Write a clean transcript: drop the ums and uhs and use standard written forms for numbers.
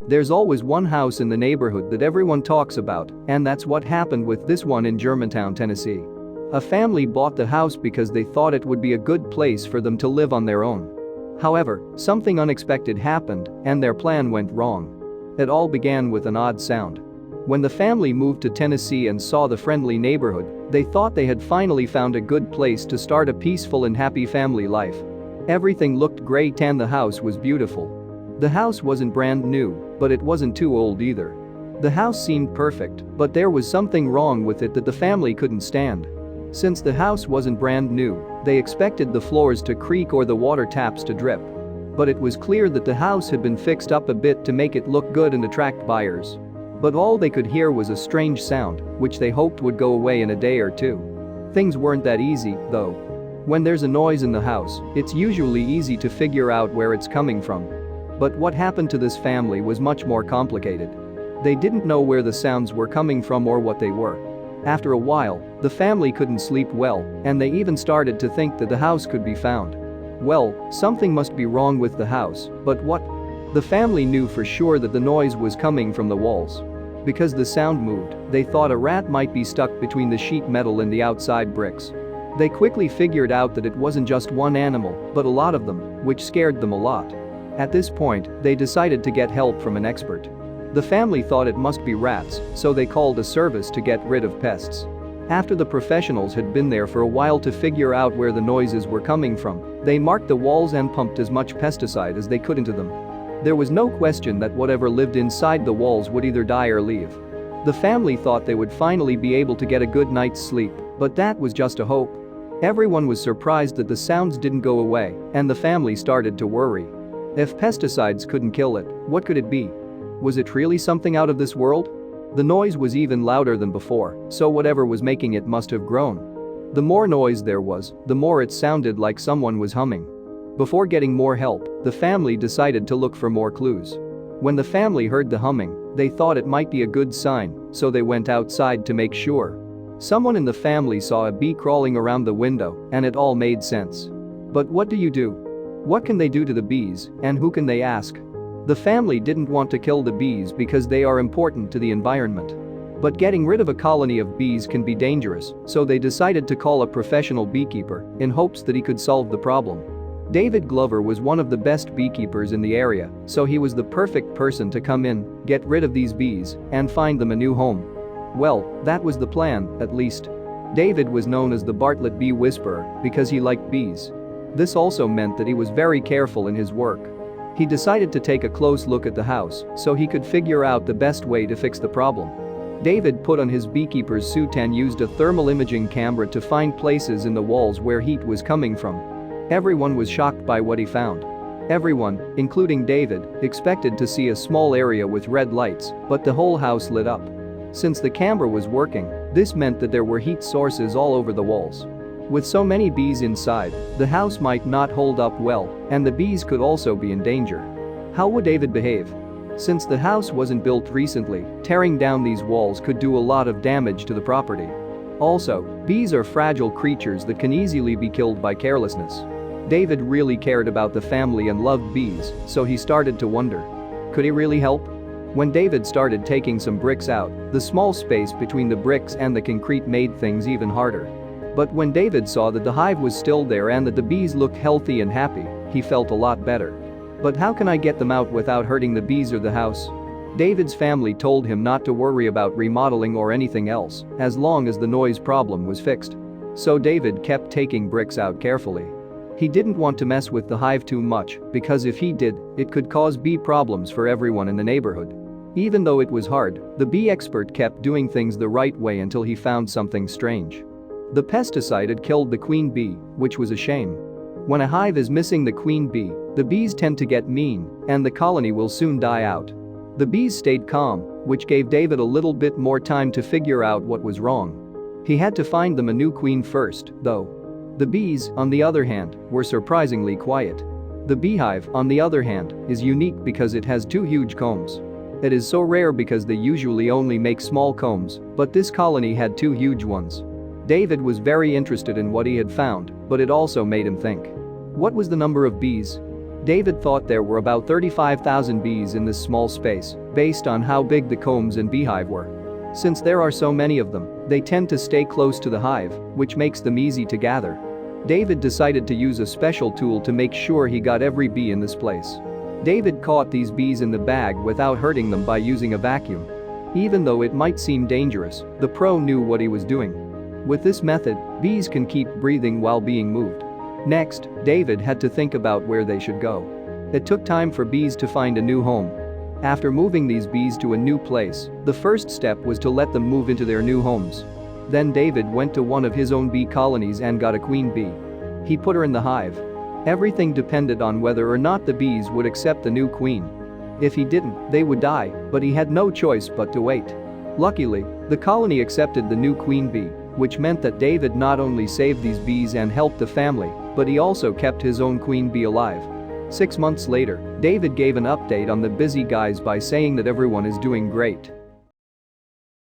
There's always one house in the neighborhood that everyone talks about, and that's what happened with this one in Germantown, Tennessee. A family bought the house because they thought it would be a good place for them to live on their own. However, something unexpected happened, and their plan went wrong. It all began with an odd sound. When the family moved to Tennessee and saw the friendly neighborhood, they thought they had finally found a good place to start a peaceful and happy family life. Everything looked great and the house was beautiful. The house wasn't brand new, but it wasn't too old either. The house seemed perfect, but there was something wrong with it that the family couldn't stand. Since the house wasn't brand new, they expected the floors to creak or the water taps to drip. But it was clear that the house had been fixed up a bit to make it look good and attract buyers. But all they could hear was a strange sound, which they hoped would go away in a day or two. Things weren't that easy, though. When there's a noise in the house, it's usually easy to figure out where it's coming from. But what happened to this family was much more complicated. They didn't know where the sounds were coming from or what they were. After a while, the family couldn't sleep well, and they even started to think that the house could be found. Well, something must be wrong with the house, but what? The family knew for sure that the noise was coming from the walls. Because the sound moved, they thought a rat might be stuck between the sheet metal and the outside bricks. They quickly figured out that it wasn't just one animal, but a lot of them, which scared them a lot. At this point, they decided to get help from an expert. The family thought it must be rats, so they called a service to get rid of pests. After the professionals had been there for a while to figure out where the noises were coming from, they marked the walls and pumped as much pesticide as they could into them. There was no question that whatever lived inside the walls would either die or leave. The family thought they would finally be able to get a good night's sleep, but that was just a hope. Everyone was surprised that the sounds didn't go away, and the family started to worry. If pesticides couldn't kill it, what could it be? Was it really something out of this world? The noise was even louder than before, so whatever was making it must have grown. The more noise there was, the more it sounded like someone was humming. Before getting more help, the family decided to look for more clues. When the family heard the humming, they thought it might be a good sign, so they went outside to make sure. Someone in the family saw a bee crawling around the window, and it all made sense. But what do you do? What can they do to the bees, and who can they ask? The family didn't want to kill the bees because they are important to the environment. But getting rid of a colony of bees can be dangerous, so they decided to call a professional beekeeper in hopes that he could solve the problem. David Glover was one of the best beekeepers in the area, so he was the perfect person to come in, get rid of these bees, and find them a new home. Well, that was the plan, at least. David was known as the Bartlett Bee Whisperer because he liked bees. This also meant that he was very careful in his work. He decided to take a close look at the house so he could figure out the best way to fix the problem. David put on his beekeeper's suit and used a thermal imaging camera to find places in the walls where heat was coming from. Everyone was shocked by what he found. Everyone, including David, expected to see a small area with red lights, but the whole house lit up. Since the camera was working, this meant that there were heat sources all over the walls. With so many bees inside, the house might not hold up well, and the bees could also be in danger. How would David behave? Since the house wasn't built recently, tearing down these walls could do a lot of damage to the property. Also, bees are fragile creatures that can easily be killed by carelessness. David really cared about the family and loved bees, so he started to wonder. Could he really help? When David started taking some bricks out, the small space between the bricks and the concrete made things even harder. But when David saw that the hive was still there and that the bees looked healthy and happy, he felt a lot better. But how can I get them out without hurting the bees or the house? David's family told him not to worry about remodeling or anything else, as long as the noise problem was fixed. So David kept taking bricks out carefully. He didn't want to mess with the hive too much, because if he did, it could cause bee problems for everyone in the neighborhood. Even though it was hard, the bee expert kept doing things the right way until he found something strange. The pesticide had killed the queen bee, which was a shame. When a hive is missing the queen bee, the bees tend to get mean, and the colony will soon die out. The bees stayed calm, which gave David a little bit more time to figure out what was wrong. He had to find them a new queen first, though. The bees, on the other hand, were surprisingly quiet. The beehive, on the other hand, is unique because it has two huge combs. It is so rare because they usually only make small combs, but this colony had two huge ones. David was very interested in what he had found, but it also made him think. What was the number of bees? David thought there were about 35,000 bees in this small space, based on how big the combs and beehive were. Since there are so many of them, they tend to stay close to the hive, which makes them easy to gather. David decided to use a special tool to make sure he got every bee in this place. David caught these bees in the bag without hurting them by using a vacuum. Even though it might seem dangerous, the pro knew what he was doing. With this method, bees can keep breathing while being moved. Next, David had to think about where they should go. It took time for bees to find a new home. After moving these bees to a new place, the first step was to let them move into their new homes. Then David went to one of his own bee colonies and got a queen bee. He put her in the hive. Everything depended on whether or not the bees would accept the new queen. If he didn't, they would die, but he had no choice but to wait. Luckily, the colony accepted the new queen bee, which meant that David not only saved these bees and helped the family, but he also kept his own queen bee alive. 6 months later, David gave an update on the busy guys by saying that everyone is doing great.